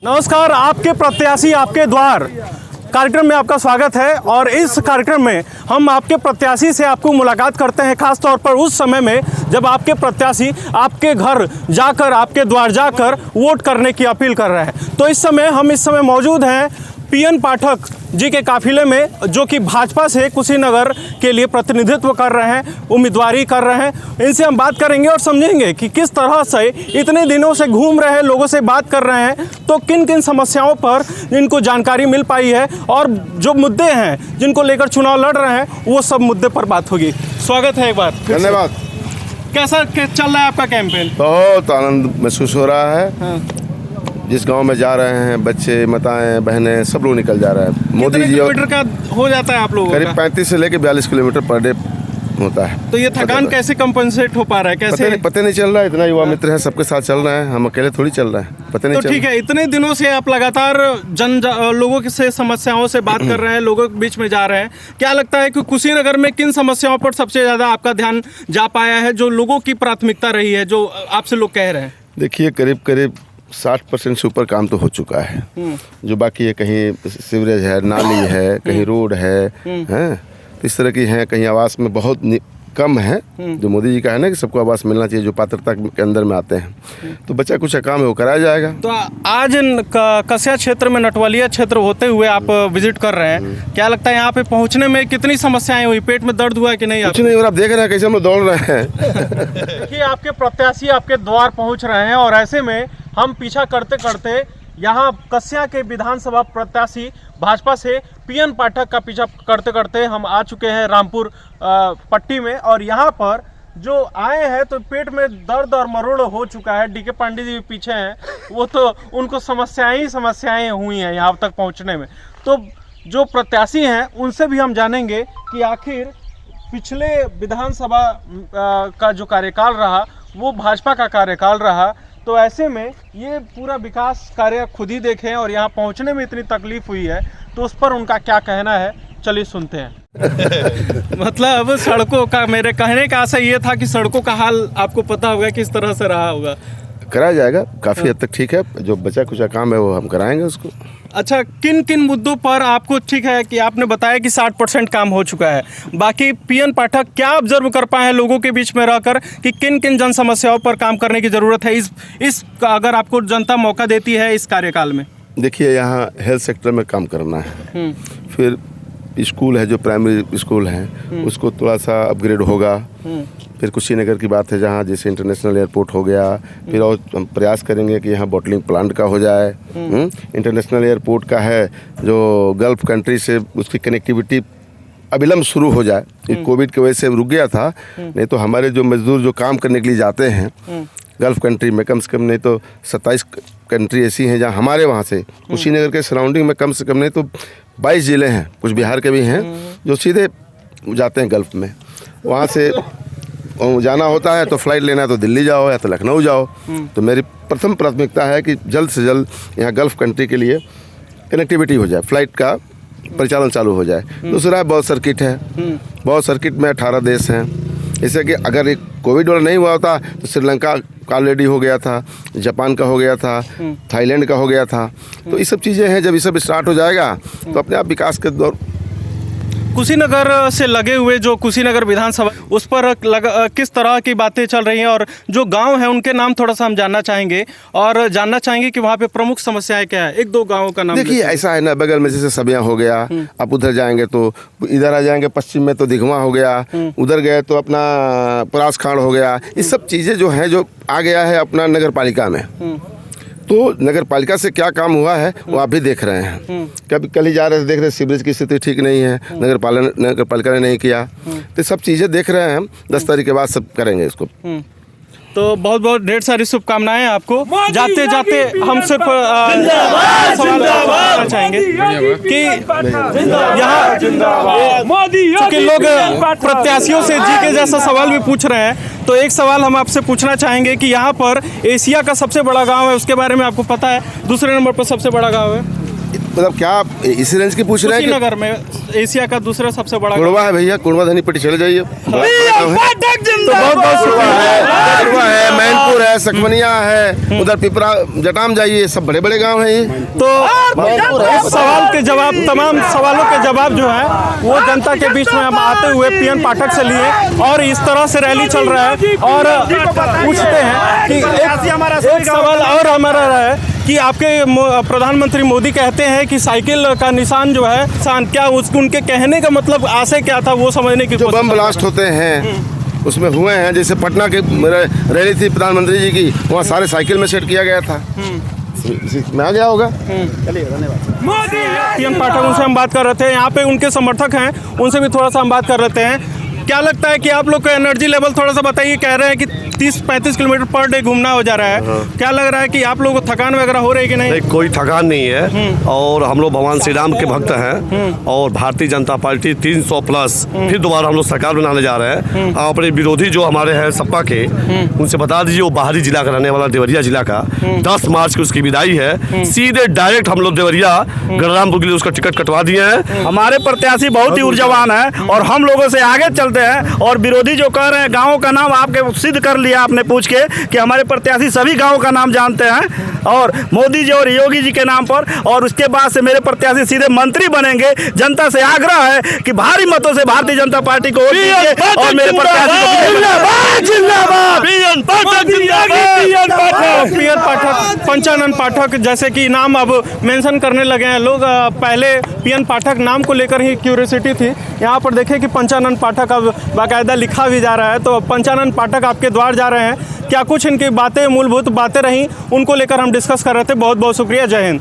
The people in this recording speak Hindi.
नमस्कार, आपके प्रत्याशी आपके द्वार कार्यक्रम में आपका स्वागत है। और इस कार्यक्रम में हम आपके प्रत्याशी से आपको मुलाकात करते हैं, खास तौर पर उस समय में जब आपके प्रत्याशी आपके घर जाकर, आपके द्वार जाकर वोट करने की अपील कर रहे हैं। तो हम इस समय मौजूद हैं पीएन पाठक जी के काफिले में, जो कि भाजपा से कुशीनगर के लिए प्रतिनिधित्व कर रहे हैं, उम्मीदवारी कर रहे हैं। इनसे हम बात करेंगे और समझेंगे कि किस तरह से इतने दिनों से घूम रहे हैं, लोगों से बात कर रहे हैं, तो किन किन समस्याओं पर इनको जानकारी मिल पाई है और जो मुद्दे हैं जिनको लेकर चुनाव लड़ रहे हैं, वो सब मुद्दे पर बात होगी। स्वागत है एक बार। धन्यवाद। कैसा चल रहा है आपका कैंपेन? बहुत आनंद महसूस हो रहा है। हाँ। जिस गांव में जा रहे हैं, बच्चे, माताएं, बहनें, सब लोग निकल जा रहे हैं। मोदी जी किलोमीटर का हो जाता है आप लोगों का? करीब 35 से लेकर 42 किलोमीटर पर डे होता है। तो ये थकान कैसे कंपनसेट हो पा रहा है? कैसे पता नहीं चल रहा है। इतना युवा मित्र है, सबके साथ चल रहे हैं, हम अकेले थोड़ी चल रहे हैं। पता नहीं तो ठीक है, इतने दिनों से आप लगातार लोगों से समस्याओं से बात कर रहे हैं, लोगों के बीच में जा रहे हैं। क्या लगता है कि कुशीनगर में किन समस्याओं पर सबसे ज़्यादा आपका ध्यान जा पाया है, जो लोगों की प्राथमिकता रही है, जो आपसे लोग कह रहे हैं? देखिए, करीब 60% से ऊपर काम तो हो चुका है। जो बाकी है, कहीं सीवरेज है, नाली है, कहीं रोड है, हैं, तो इस तरह की हैं। कहीं आवास में बहुत कम है, जो मोदी जी का है ना कि सबको आवास मिलना चाहिए, जो पात्रता के अंदर में आते हैं। तो बच्चा कुछ काम है वो कराया जाएगा। तो आज कस्या क्षेत्र में, नटवलिया क्षेत्र होते हुए आप विजिट कर रहे हैं, क्या लगता है यहाँ पे पहुँचने में कितनी समस्याएं हुई? पेट में दर्द हुआ कि नहीं? कुछ नहीं, और आप देख रहे हैं कैसे हम लोग दौड़ रहे हैं। देखिए, आपके प्रत्याशी आपके द्वार पहुँच रहे हैं और ऐसे में हम पीछा करते करते यहाँ कस्या के विधानसभा प्रत्याशी भाजपा से पीएन पाठक का पीछा करते करते हम आ चुके हैं रामपुर पट्टी में। और यहाँ पर जो आए हैं तो पेट में दर्द और मरोड़ हो चुका है। डीके पांडे जी भी पीछे हैं, वो तो उनको समस्याएं हुई हैं यहाँ तक पहुँचने में। तो जो प्रत्याशी हैं उनसे भी हम जानेंगे कि आखिर पिछले विधानसभा का जो कार्यकाल रहा वो भाजपा का कार्यकाल रहा, तो ऐसे में ये पूरा विकास कार्य खुद ही देखें और यहाँ पहुँचने में इतनी तकलीफ हुई है, तो उस पर उनका क्या कहना है, चलिए सुनते हैं। मतलब सड़कों का, मेरे कहने का आशा ये था कि सड़कों का हाल आपको पता होगा किस तरह से रहा होगा। कराया जाएगा, काफ़ी हद तक ठीक है। जो बचा कुछ काम है वो हम कराएंगे उसको। अच्छा, किन किन मुद्दों पर आपको, ठीक है कि आपने बताया कि 60% काम हो चुका है, बाकी पीएन पाठक क्या ऑब्जर्व कर पाए हैं लोगों के बीच में रहकर कि किन किन जन समस्याओं पर काम करने की ज़रूरत है इस अगर आपको जनता मौका देती है इस कार्यकाल में? देखिए, यहाँ हेल्थ सेक्टर में काम करना है। फिर स्कूल है, जो प्राइमरी स्कूल है उसको थोड़ा सा अपग्रेड होगा। फिर कुशीनगर की बात है, जहाँ जैसे इंटरनेशनल एयरपोर्ट हो गया। फिर और हम प्रयास करेंगे कि यहाँ बॉटलिंग प्लांट का हो जाए। इंटरनेशनल एयरपोर्ट का है जो गल्फ़ कंट्री से, उसकी कनेक्टिविटी अविलंब शुरू हो जाए। कोविड की वजह से रुक गया था, नहीं तो हमारे जो मजदूर जो काम करने के लिए जाते हैं गल्फ़ कंट्री में, कम से कम नहीं तो 27 कंट्री ऐसी हैं जहाँ हमारे वहाँ से कुशीनगर के सराउंडिंग में कम से कम नहीं तो 22 ज़िले हैं, कुछ बिहार के भी हैं, जो सीधे जाते हैं गल्फ़ में। वहाँ से जाना होता है तो फ्लाइट लेना है तो दिल्ली जाओ या तो लखनऊ जाओ। तो मेरी प्रथम प्राथमिकता है कि जल्द से जल्द यहाँ गल्फ़ कंट्री के लिए कनेक्टिविटी हो जाए, फ्लाइट का परिचालन चालू हो जाए। दूसरा है बहुत सर्किट है, बहुत सर्किट में 18 देश हैं। जैसे कि अगर एक कोविड वाला नहीं हुआ होता तो श्रीलंका का ऑलरेडी हो गया था, जापान का हो गया था, थाईलैंड का हो गया था। तो ये सब चीज़ें हैं, जब ये सब स्टार्ट हो जाएगा तो अपने आप विकास के दौर। कुशीनगर से लगे हुए जो कुशीनगर विधानसभा, उस पर किस तरह की बातें चल रही हैं और जो गांव हैं उनके नाम थोड़ा सा हम जानना चाहेंगे और जानना चाहेंगे कि वहाँ पे प्रमुख समस्याएं क्या है। 1-2 गांवों का नाम। देखिए, ऐसा है ना, बगल में जैसे सबिया हो गया, आप उधर जाएंगे तो इधर आ जाएंगे, पश्चिम में तो दिघवा हो गया, उधर गए तो अपना परास खाड़ हो गया। ये सब चीज़ें जो हैं, जो आ गया है अपना नगर पालिका में। तो नगर पालिका से क्या काम हुआ है वो आप भी देख रहे हैं। कभी कल ही जा रहे थे, देख रहे सीवरेज की स्थिति ठीक नहीं है, नगर पालिका ने नहीं किया। तो सब चीज़ें देख रहे हैं हम, 10 तारीख के बाद सब करेंगे इसको। तो बहुत बहुत ढेर सारी शुभकामनाएं आपको। जाते जाते हम सिर्फ सवाल पूछना चाहेंगे कि यहाँ चूँकि लोग प्रत्याशियों से जी के जैसा सवाल भी पूछ रहे हैं, तो एक सवाल हम आपसे पूछना चाहेंगे कि यहाँ पर एशिया का सबसे बड़ा गांव है, उसके बारे में आपको पता है? दूसरे नंबर पर सबसे बड़ा गांव है मतलब क्या आप इसी रेंज की पूछ रहे हैं कि कुशीनगर में एशिया का दूसरा सबसे बड़ा कुड़वा है भैया, कुड़वा धनी पट्टी चले जाइए। तो बहुत बहुत कुड़वा शुक्रिया। है, मैनपुर है, सखमनिया है, उधर पिपरा जटाम जाइए, सब बड़े बड़े गांव हैं ये। तो इस सवाल के जवाब, तमाम सवालों के जवाब जो है वो जनता के बीच में हम आते हुए पीएन पाठक से लिए, और इस तरह से रैली चल रहा है। और पूछते हैं कि एक सवाल और हमारा रहा है कि आपके प्रधानमंत्री मोदी कहते हैं कि साइकिल का निशान जो है क्या उसको, उनके कहने का मतलब आशय क्या था वो समझने की जो कोशिश बम ब्लास्ट होते हैं उसमें हुए हैं, जैसे पटना के रैली थी प्रधानमंत्री जी की, वहाँ सारे साइकिल में सेट किया गया था, में आ गया होगा। चलिए, धन्यवाद। पीएन पाठक, उनसे हम बात कर रहे थे, यहाँ पे उनके समर्थक हैं, उनसे भी थोड़ा सा हम बात कर रहे हैं। क्या लगता है कि आप लोग का एनर्जी लेवल थोड़ा सा बताइए। कह रहे हैं कि 30-35 किलोमीटर पर डे घूमना हो जा रहा है, क्या लग रहा है कि आप लोगों को थकान वगैरह हो रही है कि नहीं? कोई थकान नहीं है, और हम लोग भगवान श्री राम के भक्त हैं, और भारतीय जनता पार्टी 300 प्लस फिर दोबारा हम लोग सरकार बनाने जा रहे हैं। अपने विरोधी जो हमारे हैं सपा के, उनसे बता दीजिए वो बाहरी जिला का रहने वाला, देवरिया जिला का, 10 मार्च की उसकी विदाई है। सीधे डायरेक्ट हम लोग देवरिया गणरामपुर के लिए उसका टिकट कटवा दिए हैं। हमारे प्रत्याशी बहुत ही ऊर्जावान है और हम लोगों से आगे चलते हैं। और विरोधी जो कह रहे हैं गाँव का नाम आपके सिद्ध कर लिया आपने पूछ के कि हमारे प्रत्याशी सभी गाँव का नाम जानते हैं, और मोदी जी और योगी जी के नाम पर। और उसके बाद से मेरे प्रत्याशी सीधे मंत्री बनेंगे। जनता से आग्रह है कि भारी मतों से भारतीय जनता पार्टी को वोट दीजिए और मेरे प्रत्याशी पीएन पाठक, पंचानन पाठक जैसे कि नाम अब मेंशन करने लगे हैं लोग। पहले पीएन पाठक नाम को लेकर ही क्यूरियोसिटी थी, यहाँ पर देखें कि पंचानन पाठक अब बाकायदा लिखा भी जा रहा है। तो पंचानन पाठक आपके द्वार जा रहे हैं, क्या कुछ इनकी बातें, मूलभूत बातें रहीं, उनको लेकर हम डिस्कस कर रहे थे। बहुत बहुत शुक्रिया, जय हिंद।